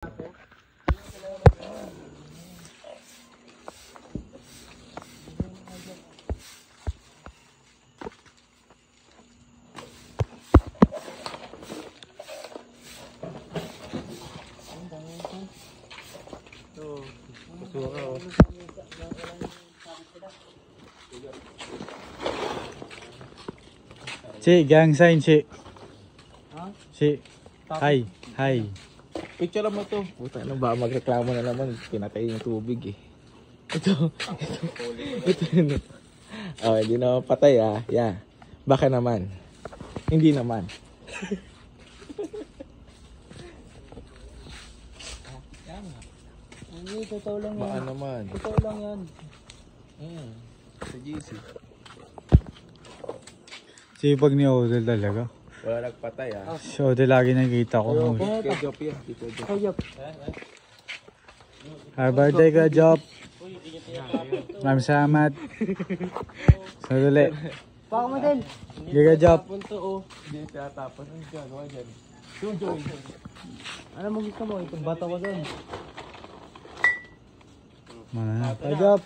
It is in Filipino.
Si, gang sign si. Si. Hi. Hi. Picture mo to. Puta, ano ba? Magreklamo na naman. Pinatay yung tubig eh. Ito. Oh, hindi naman patay ah. Yeah. Baka naman. Hindi naman. Hindi, totoo lang yan. Baka naman. Totoo lang yan. Sa GC. Sipag ni Odell talaga. Wala nagpatay ah. Si Odell lagi nakikita ko. Kaya job yan. Hayop. Happy birthday ka, Job. Maraming salamat. Sadali. Baka mo din. Hindi ka, Job. Punto oh. Hindi tinatapon. Ano yung gagawa dyan? Ano mo gusto mo? Itong bata ko doon. Mga Job.